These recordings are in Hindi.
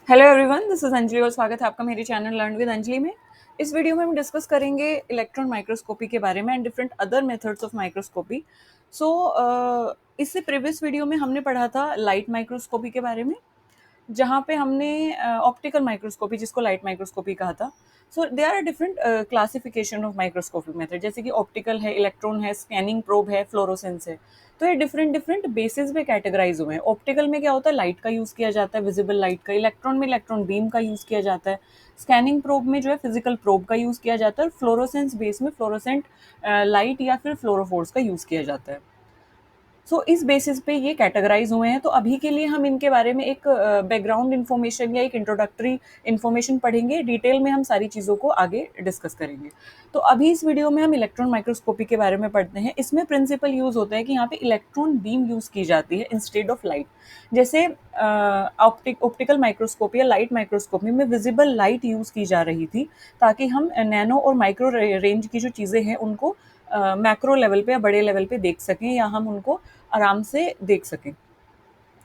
Hello everyone, this is Anjali और स्वागत है आपका मेरे चैनल लर्न विद अंजलि में। इस वीडियो में हम डिस्कस करेंगे इलेक्ट्रॉन माइक्रोस्कोपी के बारे में and different other methods of microscopy. So इससे प्रीवियस वीडियो में हमने पढ़ा था लाइट माइक्रोस्कोपी के बारे में, जहाँ पे हमने ऑप्टिकल माइक्रोस्कोपी जिसको लाइट माइक्रोस्कोपी कहा था। So they are different classification of microscopic method, जैसे कि ऑप्टिकल है, इलेक्ट्रॉन है, स्कैनिंग प्रोब है, फ्लोरोसेंस है। तो ये डिफरेंट डिफरेंट बेसिस पे कैटेगराइज हुए हैं। ऑप्टिकल में क्या होता है, लाइट का यूज किया जाता है, विजिबल लाइट का। इलेक्ट्रॉन में इलेक्ट्रॉन बीम का यूज किया जाता है। स्कैनिंग प्रोब में जो है फिजिकल प्रोब का यूज किया जाता है। और फ्लोरोसेंस बेस में फ्लोरोसेंट लाइट या फिर फ्लोरोफोर्स का यूज किया जाता है। इस बेसिस पे ये कैटेगराइज हुए हैं। तो अभी के लिए हम इनके बारे में एक बैकग्राउंड इन्फॉर्मेशन या एक इंट्रोडक्टरी इन्फॉर्मेशन पढ़ेंगे। डिटेल में हम सारी चीज़ों को आगे डिस्कस करेंगे। तो अभी इस वीडियो में हम इलेक्ट्रॉन माइक्रोस्कोपी के बारे में पढ़ते हैं। इसमें प्रिंसिपल यूज होता है कि यहाँ पे इलेक्ट्रॉन बीम यूज की जाती है इंस्टेड ऑफ लाइट। जैसे ऑप्टिकल माइक्रोस्कोपी या लाइट माइक्रोस्कोपी में विजिबल लाइट यूज की जा रही थी, ताकि हम नैनो और माइक्रो रेंज की जो चीज़ें हैं उनको मैक्रो लेवल पे या बड़े लेवल पे देख सकें, या हम उनको आराम से देख सकें,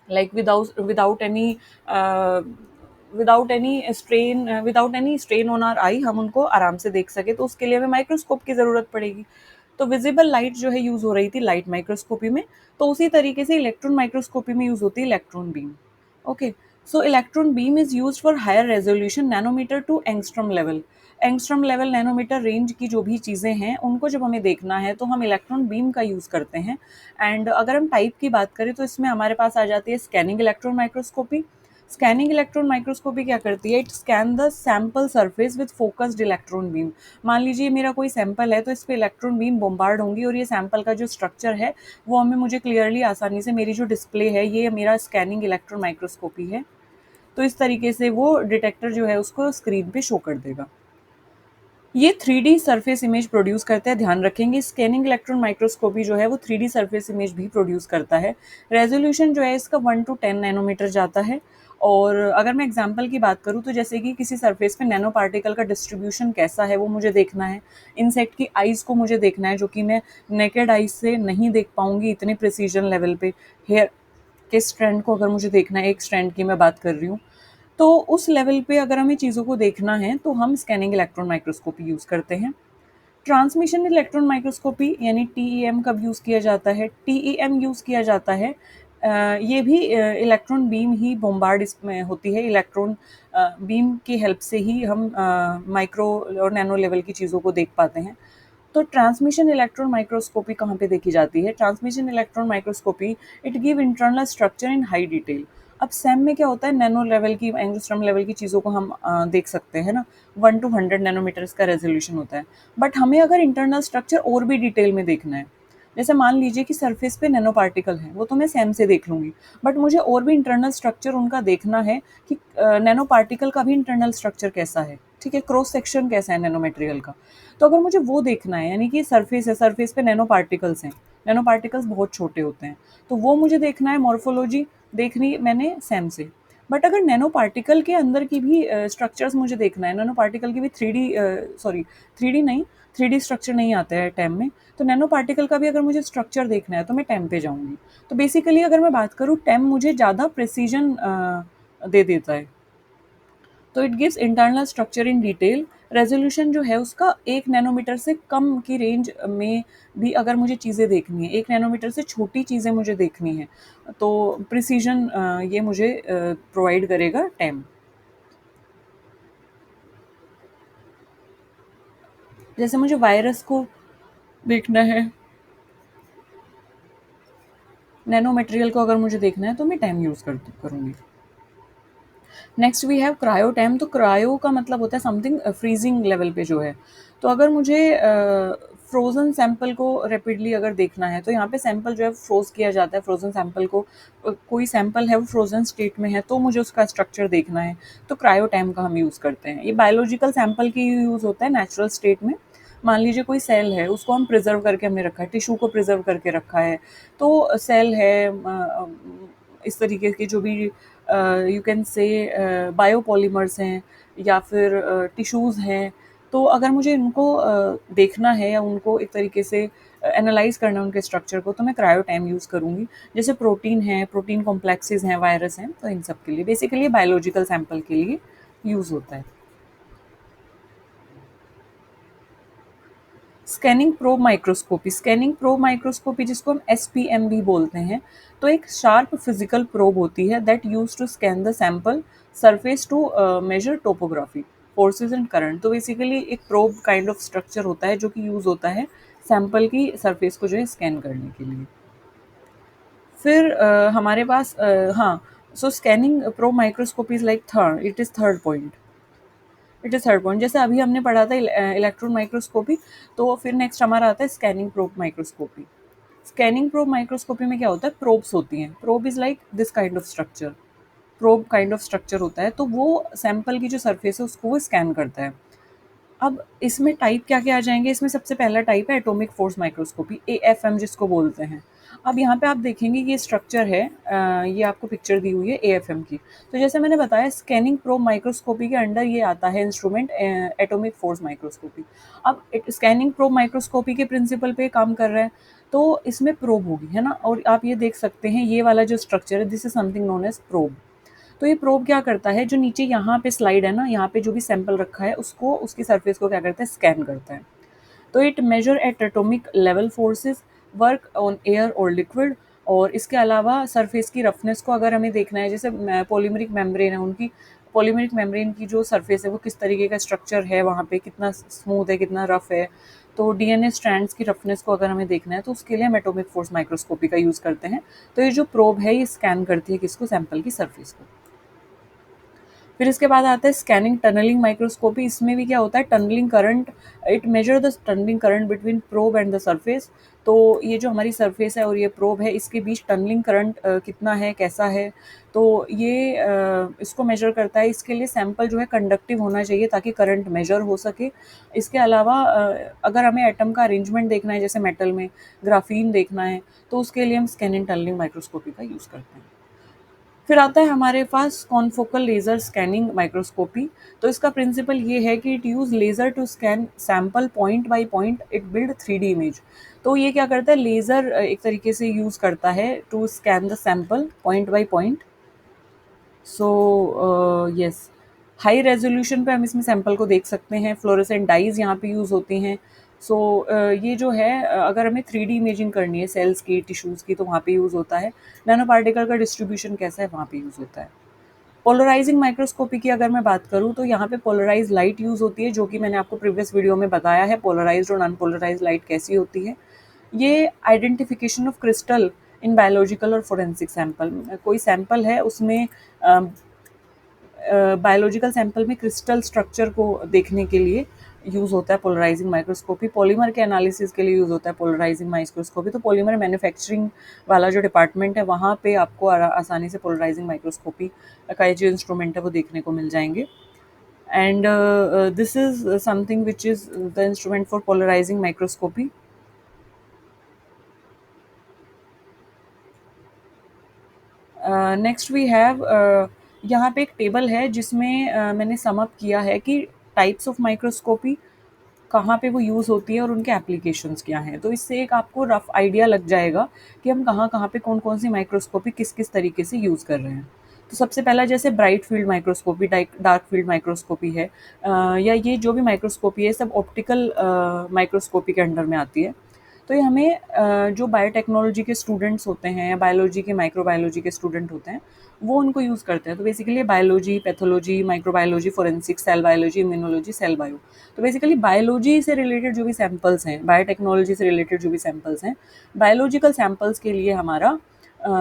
like without any strain on are आई, हम उनको आराम से देख सके। तो उसके लिए हमें माइक्रोस्कोप की ज़रूरत पड़ेगी। तो विजिबल लाइट जो है यूज़ हो रही थी लाइट माइक्रोस्कोपी में। तो उसी तरीके से इलेक्ट्रॉन माइक्रोस्कोपी में यूज़ होती है electron beam. Okay, so electron beam is use for higher resolution nanometer to angstrom level. Angstrom level nanometer range की जो भी चीज़ें हैं उनको जब हमें देखना है तो हम इलेक्ट्रॉन बीम का यूज़ करते हैं। एंड अगर हम टाइप की बात करें तो इसमें हमारे पास आ जाती है scanning electron microscopy. Scanning electron microscopy क्या करती है, it scan the sample surface with focused electron beam. मान लीजिए मेरा कोई सैंपल है, तो इस पे इलेक्ट्रॉन बीम बॉम्बार्ड होंगी और ये सैंपल का जो स्ट्रक्चर है वो हमें मुझे क्लियरली आसानी से, मेरी जो डिस्प्ले है ये मेरा स्कैनिंग इलेक्ट्रॉन माइक्रोस्कोपी है, तो इस तरीके से वो डिटेक्टर जो है उसको स्क्रीन पे शो कर देगा। ये 3D सरफेस इमेज प्रोड्यूस करता है। ध्यान रखेंगे, स्कैनिंग इलेक्ट्रॉन माइक्रोस्कोपी जो है वो 3D सरफेस इमेज भी प्रोड्यूस करता है। रेजोल्यूशन जो है इसका 1 to 10 नैनोमीटर जाता है। और अगर मैं एग्जांपल की बात करूँ तो जैसे कि किसी सरफेस पे नैनो पार्टिकल का डिस्ट्रीब्यूशन कैसा है वो मुझे देखना है। इंसेक्ट की आइज़ को मुझे देखना है, जो कि मैं नेकेड आइज से नहीं देख पाऊंगी इतने प्रिसीजन लेवल पे। हेयर के स्ट्रैंड को अगर मुझे देखना है, एक स्ट्रैंड की मैं बात कर रही हूँ, तो उस लेवल पे अगर हमें चीज़ों को देखना है तो हम स्कैनिंग इलेक्ट्रॉन माइक्रोस्कोपी यूज़ करते हैं। ट्रांसमिशन इलेक्ट्रॉन माइक्रोस्कोपी यानी टीईएम कब यूज़ किया जाता है, टीईएम यूज़ किया जाता है, ये भी इलेक्ट्रॉन बीम ही बॉम्बार्ड इसमें होती है। इलेक्ट्रॉन बीम की हेल्प से ही हम माइक्रो और नैनो लेवल की चीज़ों को देख पाते हैं। तो ट्रांसमिशन इलेक्ट्रॉन माइक्रोस्कोपी कहाँ पे देखी जाती है, transmission electron microscopy it give internal structure in high detail. अब सैम में क्या होता है, नैनो लेवल की, एंगस्ट्रॉम लेवल की चीज़ों को हम देख सकते हैं ना। 1 to 100 नैनोमीटर्स का रेजोल्यूशन होता है। बट हमें अगर इंटरनल स्ट्रक्चर और भी डिटेल में देखना है, जैसे मान लीजिए कि सरफेस पे नैनो पार्टिकल है, वो तो मैं सैम से देख लूँगी। बट मुझे और भी इंटरनल स्ट्रक्चर उनका देखना है कि नैनो पार्टिकल का भी इंटरनल स्ट्रक्चर कैसा है, ठीक है, क्रॉस सेक्शन कैसा है नैनो मटेरियल का। तो अगर मुझे वो देखना है, यानी कि सरफेस है, सरफेस पे नैनो पार्टिकल्स हैं, नैनो पार्टिकल्स बहुत छोटे होते हैं, तो वो मुझे देखना है, मॉर्फोलॉजी देखनी मैंने सैम से। बट अगर नैनो पार्टिकल के अंदर की भी स्ट्रक्चर्स मुझे देखना है, नैनो पार्टिकल की भी 3D, सॉरी 3D नहीं, 3D स्ट्रक्चर नहीं आता है टैम में, तो नैनो पार्टिकल का भी अगर मुझे स्ट्रक्चर देखना है तो मैं टैम पे जाऊँगी। तो बेसिकली अगर मैं बात करूँ, टैम मुझे ज़्यादा प्रिसीजन दे देता है। तो it gives internal structure in detail. Resolution जो है उसका 1 नैनोमीटर से कम की रेंज में भी अगर मुझे चीज़ें देखनी है, 1 नैनोमीटर से छोटी चीज़ें मुझे देखनी है, तो प्रिसीजन ये मुझे प्रोवाइड करेगा टैम। जैसे मुझे वायरस को देखना है, नैनो मटेरियल को अगर मुझे देखना है, तो मैं टैम यूज़ करूँगी। Next we have cryo TEM. तो क्रायो का मतलब होता है समथिंग फ्रीजिंग लेवल पे जो है। तो अगर मुझे फ्रोज़न सैंपल को रैपिडली अगर देखना है, तो यहाँ पे सैंपल जो है फ्रोज़ किया जाता है। फ्रोज़न सैंपल को, कोई सैंपल है वो फ्रोज़न स्टेट में है, तो मुझे उसका स्ट्रक्चर देखना है, तो क्रायो टाइम का हम यूज़ करते हैं। ये बायोलॉजिकल सैंपल की यूज़ होता है नेचुरल स्टेट में। मान लीजिए कोई सेल है, उसको हम प्रिजर्व करके हमने रखा है, टिश्यू को प्रिजर्व करके रखा है, तो सेल है, इस तरीके की जो भी यू कैन से बायोपॉलीमर्स हैं या फिर टिश्यूज़ हैं, तो अगर मुझे इनको देखना है या उनको एक तरीके से एनालाइज़ करना है उनके स्ट्रक्चर को, तो मैं क्रायोटाइम यूज़ करूँगी। जैसे प्रोटीन है, प्रोटीन कॉम्प्लेक्सेस हैं, वायरस हैं, तो इन सब के लिए बेसिकली बायोलॉजिकल सैंपल के लिए यूज़ होता है। स्कैनिंग प्रोब माइक्रोस्कोपी जिसको हम एसपीएम भी बोलते हैं, तो एक शार्प फिजिकल प्रोब होती है that use to scan the sample surface to measure topography forces and current. तो बेसिकली एक प्रोब काइंड ऑफ स्ट्रक्चर होता है जो कि यूज होता है सैंपल की सरफेस को जो है स्कैन करने के लिए। फिर हमारे पास हाँ, so scanning probe microscopy is like third, it is third point. जैसे अभी हमने पढ़ा था इलेक्ट्रॉन माइक्रोस्कोपी, तो फिर नेक्स्ट हमारा आता है scanning probe microscopy. Scanning probe microscopy में क्या होता है, प्रोब्स होती हैं। Probe is like this kind of structure, probe kind of structure होता है, तो वो सैंपल की जो सरफेस है उसको वो स्कैन करता है। अब इसमें टाइप क्या क्या आ जाएंगे, इसमें सबसे पहला टाइप है एटॉमिक फोर्स माइक्रोस्कोपी, एएफएम जिसको बोलते हैं। अब यहाँ पे आप देखेंगे ये स्ट्रक्चर है, ये आपको पिक्चर दी हुई है एएफएम की। तो जैसे मैंने बताया स्कैनिंग प्रोब माइक्रोस्कोपी के अंडर ये आता है इंस्ट्रूमेंट एटॉमिक फोर्स माइक्रोस्कोपी। अब स्कैनिंग प्रोब माइक्रोस्कोपी के प्रिंसिपल पे काम कर रहा है, तो इसमें प्रोब होगी, है ना। और आप ये देख सकते हैं ये वाला जो स्ट्रक्चर है this is something known as probe. तो ये प्रोब क्या करता है, जो नीचे यहाँ पे स्लाइड है ना, यहाँ पे जो भी सैंपल रखा है उसको, उसकी सरफेस को क्या करता है, स्कैन करता है। तो it measure at atomic level forces, work on air और लिक्विड। और इसके अलावा सरफेस की रफनेस को अगर हमें देखना है, जैसे पॉलीमरिक मेम्ब्रेन है उनकी, पॉलीमरिक मेम्ब्रेन की जो सरफेस है वो किस तरीके का स्ट्रक्चर है, वहाँ पे कितना स्मूथ है, कितना रफ है। तो डीएनए स्ट्रैंड्स की रफनेस को अगर हमें देखना है तो उसके लिए हम एटॉमिक फोर्स माइक्रोस्कोपी का यूज़ करते हैं। तो ये जो प्रोब है ये स्कैन करती है किसको, सैंपल की सरफेस को। फिर इसके बाद आता है स्कैनिंग टनलिंग माइक्रोस्कोपी। इसमें भी क्या होता है, tunneling current, it measure the tunneling current between probe and the surface. तो ये जो हमारी सरफेस है और ये प्रोब है, इसके बीच टनलिंग करंट कितना है, कैसा है, तो ये इसको मेजर करता है। इसके लिए सैंपल जो है कंडक्टिव होना चाहिए ताकि करंट मेजर हो सके। इसके अलावा अगर हमें एटम का अरेंजमेंट देखना है, जैसे मेटल में ग्राफीन देखना है, तो उसके लिए हम स्कैनिंग टनलिंग माइक्रोस्कोपी का यूज़ करते हैं। फिर आता है हमारे पास कॉन्फोकल लेज़र स्कैनिंग माइक्रोस्कोपी। तो इसका प्रिंसिपल ये है कि it use laser to scan sample point by point, it build 3D image. तो ये क्या करता है, लेज़र एक तरीके से यूज़ करता है to scan the sample point by point. So yes, high resolution पे हम इसमें सैंपल को देख सकते हैं। फ्लोरेसेंट डाइज यहाँ पे यूज़ होती हैं। सो ये जो है अगर हमें 3D इमेजिंग करनी है सेल्स की, टिश्यूज़ की, तो वहाँ पे यूज़ होता है। नैनो पार्टिकल का डिस्ट्रीब्यूशन कैसा है, वहाँ पे यूज़ होता है। पोलराइजिंग माइक्रोस्कोपी की अगर मैं बात करूँ तो यहाँ पे पोलराइज लाइट यूज़ होती है, जो कि मैंने आपको प्रीवियस वीडियो में बताया है पोलराइज्ड और अनपोलराइज्ड लाइट कैसी होती है। ये identification of crystal in biological और फोरेंसिक सैंपल, कोई सैंपल है उसमें बायोलॉजिकल सैंपल में क्रिस्टल स्ट्रक्चर को देखने के लिए यूज़ होता है पोलराइजिंग माइक्रोस्कोपी। पॉलीमर के एनालिसिस के लिए यूज़ होता है पोलराइजिंग माइक्रोस्कोपी। तो पॉलीमर मैन्युफैक्चरिंग वाला जो डिपार्टमेंट है वहाँ पे आपको आसानी से पोलराइजिंग माइक्रोस्कोपी का जो इंस्ट्रूमेंट है वो देखने को मिल जाएंगे। And this is something which is the instrument for polarising microscopy. Next we have, यहाँ पे एक टेबल है जिसमें मैंने सम अप किया है कि टाइप्स ऑफ माइक्रोस्कोपी कहाँ पे वो यूज़ होती है और उनके एप्लीकेशंस क्या हैं। तो इससे एक आपको रफ आइडिया लग जाएगा कि हम कहाँ-कहाँ पे कौन-कौन सी माइक्रोस्कोपी किस-किस तरीके से यूज़ कर रहे हैं। तो सबसे पहला जैसे bright field microscopy, dark field microscopy है, या ये जो भी माइक्रोस्कोपी है सब ऑप्टिकल माइक्रोस्कोपी के अंडर में आती है। तो ये हमें जो बायोटेक्नोलॉजी के स्टूडेंट्स होते हैं या बायोलॉजी के, माइक्रोबायोलॉजी के स्टूडेंट होते हैं, वो उनको यूज़ करते हैं। तो basically biology, pathology, microbiology, forensics, cell biology, immunology, cell bio. तो बेसिकली बायोलॉजी से रिलेटेड जो भी सैंपल्स हैं, बायोटेक्नोलॉजी से रिलेटेड जो भी सैंपल्स हैं, बायोलॉजिकल सैंपल्स के लिए हमारा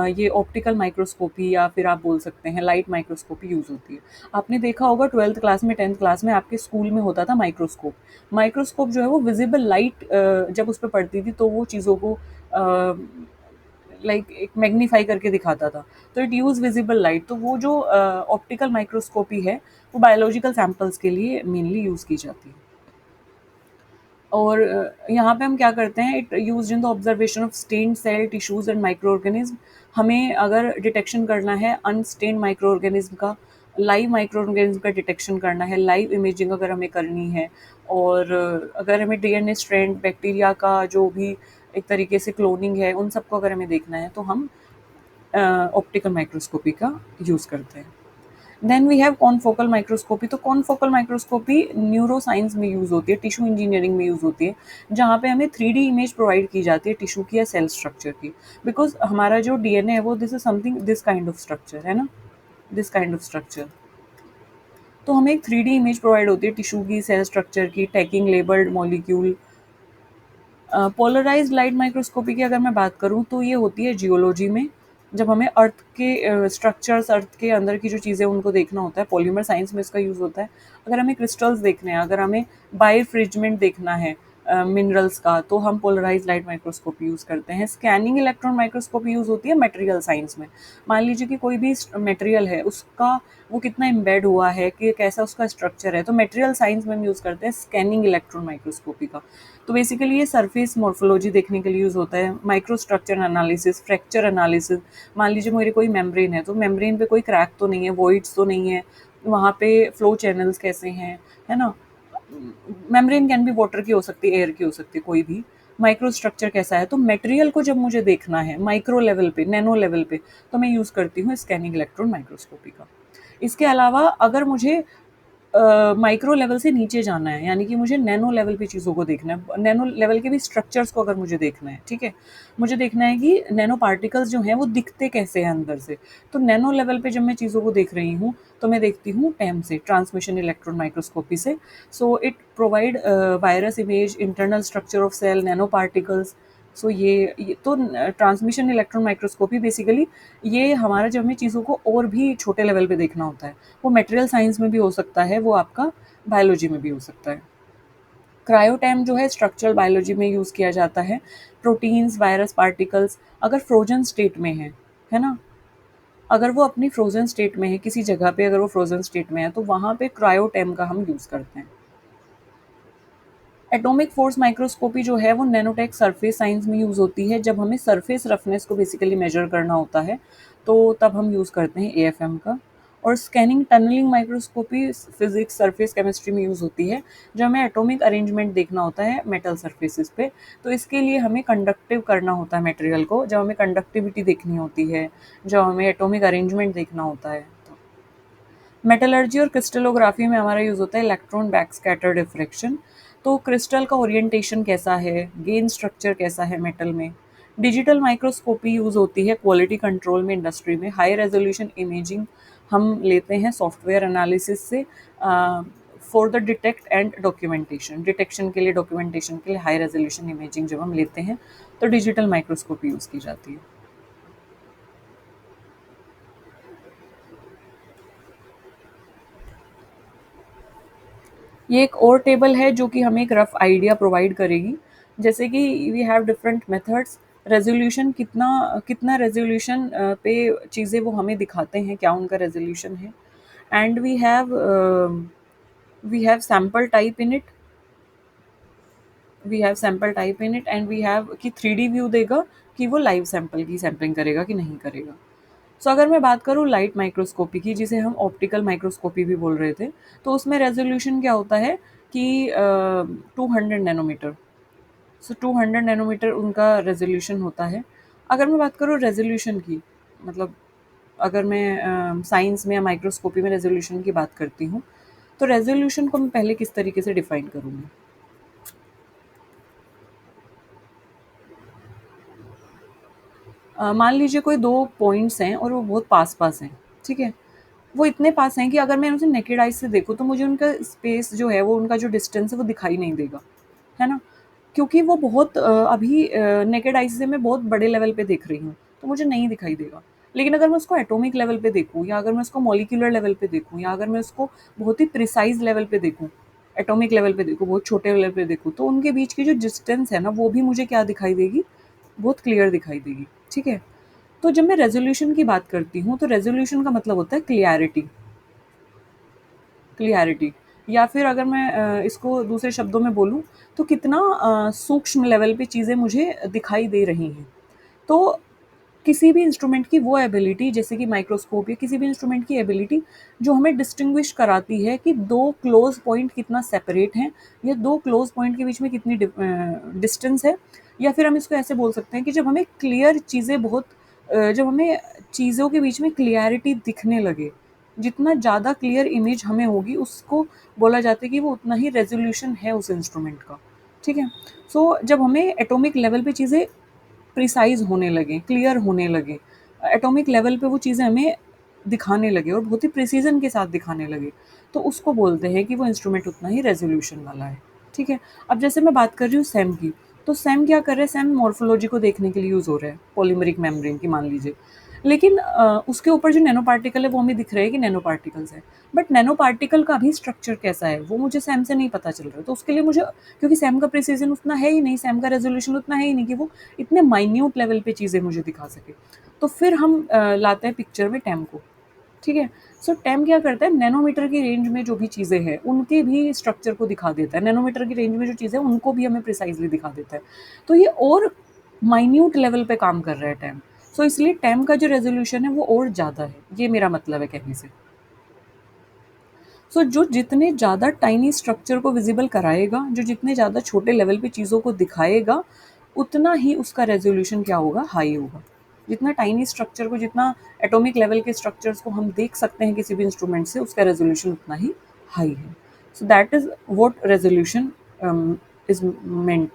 ये ऑप्टिकल माइक्रोस्कोपी या फिर आप बोल सकते हैं लाइट माइक्रोस्कोपी यूज़ होती है। आपने देखा होगा 12th क्लास में, 10th क्लास में आपके स्कूल में होता था माइक्रोस्कोप। माइक्रोस्कोप जो है वो विजिबल लाइट जब उस पे पड़ती थी तो वो चीज़ों को लाइक एक मैग्नीफाई करके दिखाता था। तो इट यूज़ विजिबल लाइट। तो वो जो ऑप्टिकल माइक्रोस्कोपी है वो बायोलॉजिकल सैंपल्स के लिए मेनली यूज़ की जाती है। और यहाँ पे हम क्या करते हैं, it used in the observation of stained cell, tissues and micro organism. हमें अगर डिटेक्शन करना है अनस्टेन्ड माइक्रो ऑर्गेनिज्म का, लाइव माइक्रो ऑर्गेनिज्म का डिटेक्शन करना है, लाइव इमेजिंग अगर हमें करनी है, और अगर हमें डीएनए स्ट्रैंड बैक्टीरिया का जो भी एक तरीके से क्लोनिंग है, उन सबको अगर हमें देखना है तो हम ऑप्टिकल माइक्रोस्कोपी का यूज़ करते हैं। Then we have confocal microscopy. तो कॉनफोकल माइक्रोस्कोपी न्यूरो साइंस में यूज़ होती है, टिश्यू इंजीनियरिंग में यूज़ होती है, जहाँ पे हमें 3D इमेज प्रोवाइड की जाती है टिश्यू की या सेल स्ट्रक्चर की। बिकॉज हमारा जो DNA है वो this is something this kind of structure है ना, दिस काइंड ऑफ स्ट्रक्चर। तो हमें एक 3D इमेज प्रोवाइड होती है टिश्यू की, सेल स्ट्रक्चर की, tagging labelled molecule. Polarised light microscopy की अगर मैं बात करूँ तो ये होती है जियोलॉजी में, जब हमें अर्थ के स्ट्रक्चर्स, अर्थ के अंदर की जो चीज़ें उनको देखना होता है। पॉलीमर साइंस में इसका यूज़ होता है। अगर हमें क्रिस्टल्स देखने हैं, अगर हमें बायफ्रिजमेंट देखना है मिनरल्स का, तो हम पोलराइज्ड लाइट माइक्रोस्कोपी यूज़ करते हैं। स्कैनिंग इलेक्ट्रॉन माइक्रोस्कोपी यूज़ होती है मटेरियल साइंस में। मान लीजिए कि कोई भी मटेरियल है, उसका वो कितना एम्बेड हुआ है, कि कैसा उसका स्ट्रक्चर है, तो मटेरियल साइंस में हम यूज़ करते हैं स्कैनिंग इलेक्ट्रॉन माइक्रोस्कोपी का। तो बेसिकली ये सरफेस मॉर्फोलॉजी देखने के लिए यूज़ होता है। Micro structure analysis, fracture analysis. मान लीजिए मेरे कोई मेम्ब्रेन है, तो मेम्ब्रेन पे कोई क्रैक तो नहीं है, वॉइड्स तो नहीं है, वहाँ पे फ्लो चैनल्स कैसे हैं, है ना। मेम्ब्रेन कैन बी वाटर की हो सकती है, एयर की हो सकती है, कोई भी। माइक्रो स्ट्रक्चर कैसा है, तो मटेरियल को जब मुझे देखना है माइक्रो लेवल पे, नैनो लेवल पे, तो मैं यूज़ करती हूँ स्कैनिंग इलेक्ट्रॉन माइक्रोस्कोपी का। इसके अलावा अगर मुझे माइक्रो लेवल से नीचे जाना है, यानी कि मुझे नैनो लेवल पे चीज़ों को देखना है, नैनो लेवल के भी स्ट्रक्चर्स को अगर मुझे देखना है, ठीक है, मुझे देखना है कि नैनो पार्टिकल्स जो हैं वो दिखते कैसे हैं अंदर से। तो नैनो लेवल पे जब मैं चीज़ों को देख रही हूँ, तो मैं देखती हूँ टैम से, ट्रांसमिशन इलेक्ट्रॉन माइक्रोस्कोपी से। So it provide virus image, internal structure of cell, nano particles. So ये तो ट्रांसमिशन इलेक्ट्रॉन माइक्रोस्कोपी बेसिकली ये हमारा, जब हमें चीज़ों को और भी छोटे लेवल पे देखना होता है, वो मटेरियल साइंस में भी हो सकता है, वो आपका बायोलॉजी में भी हो सकता है। क्रायोटैम जो है स्ट्रक्चरल बायोलॉजी में यूज़ किया जाता है। प्रोटीन्स, वायरस पार्टिकल्स अगर फ्रोजन स्टेट में है ना, अगर वो अपनी फ्रोजन स्टेट में है किसी जगह पे, अगर वो फ्रोजन स्टेट में है, तो वहाँ पे क्रायोटैम का हम यूज़ करते हैं। एटॉमिक फोर्स माइक्रोस्कोपी जो है वो नैनोटेक सरफेस साइंस में यूज़ होती है, जब हमें सरफेस रफनेस को बेसिकली मेजर करना होता है, तो तब हम यूज़ करते हैं एएफएम का। और scanning tunnelling microscopy physics surface chemistry में यूज़ होती है, जब हमें एटॉमिक अरेंजमेंट देखना होता है मेटल सरफेसेस पे। तो इसके लिए हमें कंडक्टिव करना होता है मटेरियल को, जब हमें कंडक्टिविटी देखनी होती है, जब हमें एटॉमिक अरेंजमेंट देखना होता है। मेटलर्जी और क्रिस्टलोग्राफी में हमारा यूज़ होता है इलेक्ट्रॉन बैक स्कैटर डिफ्रैक्शन। तो क्रिस्टल का ओरिएंटेशन कैसा है, गेन स्ट्रक्चर कैसा है मेटल में। डिजिटल माइक्रोस्कोपी यूज़ होती है क्वालिटी कंट्रोल में, इंडस्ट्री में। हाई रेजोल्यूशन इमेजिंग हम लेते हैं सॉफ्टवेयर एनालिसिस से for the detect and documentation, detection के लिए, डॉक्यूमेंटेशन के लिए हाई रेजोल्यूशन इमेजिंग जब हम लेते हैं, तो डिजिटल माइक्रोस्कोपी यूज़ की जाती है। ये एक और टेबल है जो कि हमें एक रफ आइडिया प्रोवाइड करेगी, जैसे कि we have different methods. Resolution कितना कितना रेजोल्यूशन पे चीज़ें वो हमें दिखाते हैं, क्या उनका रेजोल्यूशन है। And we have sample type in it, we have sample type in it and we have कि 3D व्यू देगा कि वो लाइव सैंपल की सैम्पलिंग करेगा कि नहीं करेगा। सो अगर मैं बात करूँ लाइट माइक्रोस्कोपी की, जिसे हम ऑप्टिकल माइक्रोस्कोपी भी बोल रहे थे, तो उसमें रेजोल्यूशन क्या होता है कि 200 नैनोमीटर। सो 200 नैनोमीटर उनका रेजोल्यूशन होता है। अगर मैं बात करूँ रेजोल्यूशन की, मतलब अगर मैं साइंस में या माइक्रोस्कोपी में रेजोल्यूशन की बात करती हूँ, तो रेजोल्यूशन को मैं पहले किस तरीके से डिफाइन करूँगी। मान लीजिए कोई दो पॉइंट्स हैं और वो बहुत पास पास हैं, ठीक है। वो इतने पास हैं कि अगर मैं उसे नेकेड आइज से देखूँ तो मुझे उनका स्पेस जो है, वो उनका जो डिस्टेंस है वो दिखाई नहीं देगा, है ना। क्योंकि वो बहुत अभी नेकेड आइज से मैं बहुत बड़े लेवल पे देख रही हूँ, तो मुझे नहीं दिखाई देगा। लेकिन अगर मैं उसको एटॉमिक लेवल पे देखूँ, या अगर मैं उसको मॉलिक्यूलर लेवल पे देखूँ, या अगर मैं उसको बहुत ही प्रिसाइज लेवल पे देखूँ, एटॉमिक लेवल पे देखूँ, बहुत छोटे लेवल पे देखूँ, तो उनके बीच की जो डिस्टेंस है ना, वो भी मुझे क्या दिखाई देगी, बहुत क्लियर दिखाई देगी, ठीक है। तो जब मैं रेजोल्यूशन की बात करती हूँ, तो रेजोल्यूशन का मतलब होता है क्लियरिटी, क्लियरिटी। या फिर अगर मैं इसको दूसरे शब्दों में बोलूँ, तो कितना सूक्ष्म लेवल पे चीज़ें मुझे दिखाई दे रही हैं। तो किसी भी इंस्ट्रूमेंट की वो एबिलिटी, जैसे कि माइक्रोस्कोप या किसी भी इंस्ट्रूमेंट की एबिलिटी, जो हमें डिस्टिंग्विश कराती है कि दो क्लोज पॉइंट कितना सेपरेट हैं, या दो क्लोज पॉइंट के बीच में कितनी डिस्टेंस है, या फिर हम इसको ऐसे बोल सकते हैं कि जब हमें क्लियर चीज़ें बहुत जब हमें चीज़ों के बीच में क्लियरिटी दिखने लगे, जितना ज़्यादा क्लियर इमेज हमें होगी उसको बोला जाता है कि वो उतना ही रेज़ोल्यूशन है उस इंस्ट्रूमेंट का, ठीक है? सो जब हमें एटॉमिक लेवल पे चीज़ें प्रिसाइज़ होने लगें, क्लियर होने लगें, एटॉमिक लेवल पे वो चीज़ें हमें दिखाने लगे और बहुत ही प्रिसीजन के साथ दिखाने लगे, तो उसको बोलते हैं कि वो इंस्ट्रूमेंट उतना ही रेज़ोल्यूशन वाला है, ठीक है? अब जैसे मैं बात कर रही हूँ सैम की, तो सैम क्या कर रहे हैं, सैम मॉर्फोलॉजी को देखने के लिए यूज़ हो रहा है, पॉलीमेरिक मेम्ब्रेन की मान लीजिए। लेकिन उसके ऊपर जो नैनो पार्टिकल है वो हमें दिख रहा है कि नैनो पार्टिकल्स हैं। बट नैनो पार्टिकल का भी स्ट्रक्चर कैसा है वो मुझे सैम से नहीं पता चल रहा, तो उसके लिए मुझे, क्योंकि सैम का प्रिसीजन उतना है ही नहीं, सैम का रेज़ोल्यूशन उतना है ही नहीं कि वो इतने माइन्यूट लेवल पे चीज़ें मुझे दिखा सके। तो फिर हम लाते हैं पिक्चर में टैम को, ठीक है? सो टैम क्या करता है, नैनोमीटर की रेंज में जो भी चीज़ें हैं उनके भी स्ट्रक्चर को दिखा देता है, नैनोमीटर की रेंज में जो चीज़ें हैं उनको भी हमें प्रिसाइजली दिखा देता है। तो ये और माइन्यूट लेवल पे काम कर रहा है टैम। सो इसलिए टैम का जो रेजोल्यूशन है वो और ज़्यादा है, ये मेरा मतलब है कहने से। सो जो जितने ज़्यादा टाइनी स्ट्रक्चर को विजिबल कराएगा, जो जितने ज़्यादा छोटे लेवल पे चीज़ों को दिखाएगा, उतना ही उसका रेजोल्यूशन क्या होगा, हाई होगा। जितना टाइनी स्ट्रक्चर को, जितना एटॉमिक लेवल के स्ट्रक्चर्स को हम देख सकते हैं किसी भी इंस्ट्रूमेंट से, उसका रेजोल्यूशन उतना ही हाई है। So that is what resolution is meant.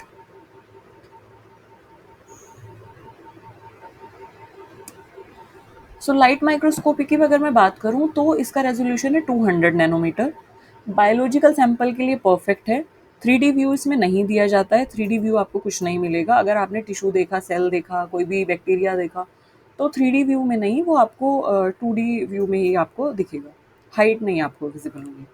So light microscopy की अगर मैं बात करूँ तो इसका रेजोल्यूशन है 200 नैनोमीटर। बायोलॉजिकल सैंपल के लिए परफेक्ट है। 3D व्यू इसमें नहीं दिया जाता है, 3D व्यू आपको कुछ नहीं मिलेगा। अगर आपने टिश्यू देखा, सेल देखा, कोई भी बैक्टीरिया देखा, तो 3D व्यू में नहीं, वो आपको 2D व्यू में ही आपको दिखेगा। हाइट नहीं आपको विजिबल होगी।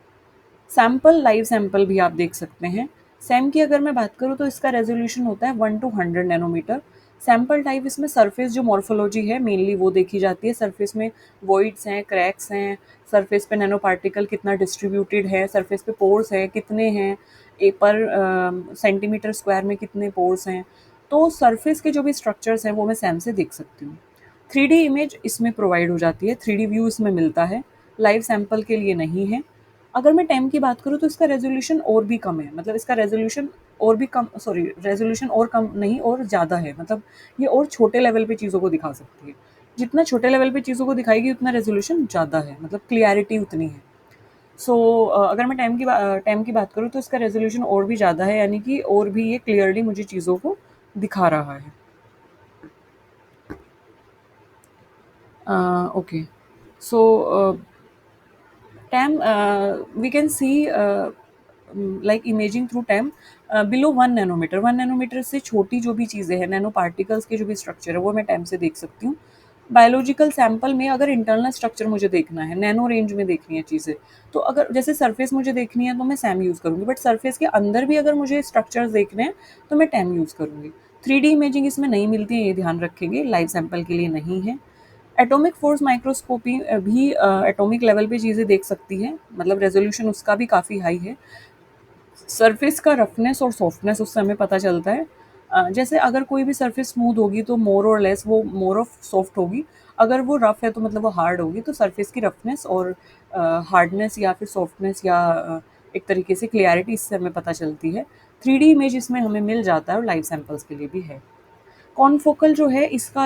सैंपल, लाइव सैंपल भी आप देख सकते हैं। सैम की अगर मैं बात करूँ तो इसका रेजोल्यूशन होता है 1 to 100 नैनोमीटर। सैंपल टाइप इसमें सरफेस जो मॉर्फोलॉजी है मेनली वो देखी जाती है। सरफेस में वॉइड्स हैं, क्रैक्स हैं, सरफेस पे नैनो पार्टिकल कितना डिस्ट्रीब्यूटेड है, सरफेस पे पोर्स हैं कितने हैं, ए पर सेंटीमीटर स्क्वायर में कितने पोर्स हैं। तो सरफेस के जो भी स्ट्रक्चर्स हैं वो मैं सैम से देख सकती हूँ। 3D इमेज इसमें प्रोवाइड हो जाती है, 3D व्यू इसमें मिलता है, लाइव सैंपल के लिए नहीं है। अगर मैं टाइम की बात करूँ तो इसका रेजोल्यूशन और भी कम है, मतलब इसका रेजोल्यूशन और भी कम, सॉरी रेजोल्यूशन और कम नहीं और ज़्यादा है, मतलब ये और छोटे लेवल पे चीज़ों को दिखा सकती है। जितना छोटे लेवल पे चीज़ों को दिखाएगी उतना रेजोल्यूशन ज़्यादा है, मतलब क्लियरिटी उतनी है। सो अगर मैं टाइम की बात करूँ तो इसका रेजोल्यूशन और भी ज़्यादा है, यानी कि और भी ये क्लियरली मुझे चीज़ों को दिखा रहा है। Okay, so TAM, we can see like imaging through TAM below 1 nanometre. 1 nanometre से छोटी जो भी चीज़ें हैं, नैनो पार्टिकल्स के जो भी स्ट्रक्चर है वो मैं TAM से देख सकती हूँ। बायोलॉजिकल सैंपल में अगर इंटरनल स्ट्रक्चर मुझे देखना है, नैनो रेंज में देखनी है चीज़ें, तो अगर जैसे सरफेस मुझे देखनी है तो मैं सैम यूज़ करूँगी, बट सरफेस के अंदर भी अगर मुझे स्ट्रक्चर्स देखने हैं तो मैं टैम यूज़ करूँगी। 3D इमेजिंग इसमें नहीं मिलती है, ये ध्यान रखेंगे, लाइव सैंपल के लिए नहीं है। एटॉमिक फोर्स माइक्रोस्कोपी भी एटॉमिक लेवल पे चीज़ें देख सकती है, मतलब रेजोल्यूशन उसका भी काफ़ी हाई है। सरफेस का रफनेस और सॉफ्टनेस उससे हमें पता चलता है। जैसे अगर कोई भी सरफेस स्मूथ होगी तो मोर और लेस वो मोर ऑफ सॉफ्ट होगी, अगर वो रफ है तो मतलब वो हार्ड होगी। तो सरफेस की रफनेस और हार्डनेस या फिर सॉफ्टनेस या एक तरीके से क्लियरिटी इससे हमें पता चलती है। 3D इमेज इसमें हमें मिल जाता है और लाइव सैंपल्स के लिए भी है। कॉनफोकल जो है इसका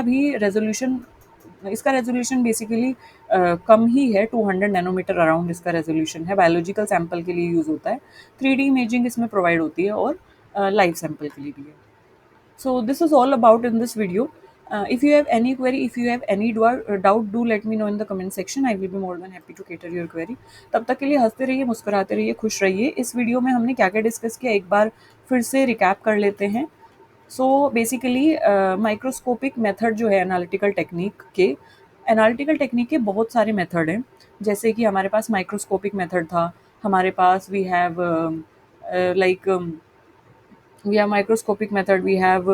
रेजोल्यूशन बेसिकली कम ही है, 200 नैनोमीटर अराउंड इसका रेजोल्यूशन है, बायोलॉजिकल सैंपल के लिए यूज़ होता है। 3D इमेजिंग इसमें प्रोवाइड होती है और लाइव सैंपल के लिए भी है। So this is all about in this video. If you have any query, if you have any doubt, do let me know in the comment section. I will be more than happy to cater your query. तब तक के लिए हंसते रहिए, मुस्कुराते रहिए, खुश रहिए। इस वीडियो में हमने क्या क्या डिस्कस किया एक बार फिर से रिकैप कर लेते हैं। सो बेसिकली माइक्रोस्कोपिक मेथड जो है एनालिटिकल टेक्निक के बहुत सारे मेथड हैं। जैसे कि हमारे पास माइक्रोस्कोपिक मेथड था, हमारे पास we have like we have microscopic method, we have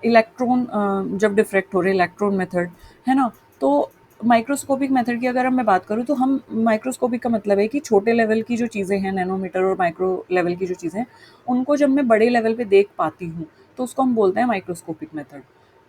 electron, जब डिफ्रैक्ट हो रहे इलेक्ट्रॉन मेथड, है ना। तो माइक्रोस्कोपिक मेथड की अगर मैं बात करूँ तो हम माइक्रोस्कोपिक का मतलब है कि छोटे लेवल की जो चीज़ें हैं, नैनोमीटर और माइक्रो लेवल की जो चीज़ें हैं, उनको जब मैं बड़े लेवल पे देख पाती हूँ तो उसको हम बोलते हैं microscopic method.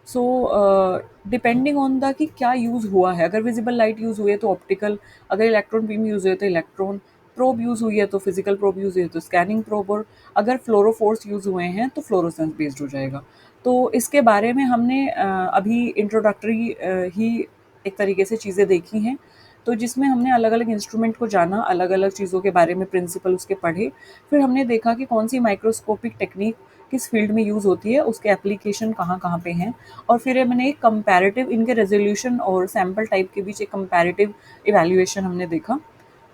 So depending on the कि क्या यूज़ हुआ है, अगर विजिबल लाइट यूज़ हुई है तो ऑप्टिकल, अगर इलेक्ट्रॉन बीम यूज़ हुई है तो इलेक्ट्रॉन, प्रोब यूज़ हुई है तो फिजिकल प्रोब यूज़ हुई है तो स्कैनिंग प्रोब, और अगर फ्लोरोफोर्स यूज़ हुए हैं तो फ्लोरोसेंस बेस्ड हो जाएगा। तो इसके बारे में हमने अभी इंट्रोडक्टरी ही एक तरीके से चीज़ें देखी हैं, तो जिसमें हमने अलग-अलग इंस्ट्रूमेंट को जाना, अलग-अलग चीज़ों के बारे में प्रिंसिपल उसके पढ़े, फिर हमने देखा कि कौन-सी माइक्रोस्कोपिक टेक्नीक किस फील्ड में यूज़ होती है, उसके एप्लीकेशन कहाँ-कहाँ पे हैं, और फिर मैंने एक कंपैरेटिव इनके रेज़ोल्यूशन और सैंपल टाइप के बीच एक कंपैरेटिव इवैल्यूएशन हमने देखा।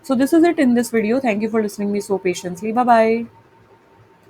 So this is it in this video. Thank you for listening me so patiently. Bye bye.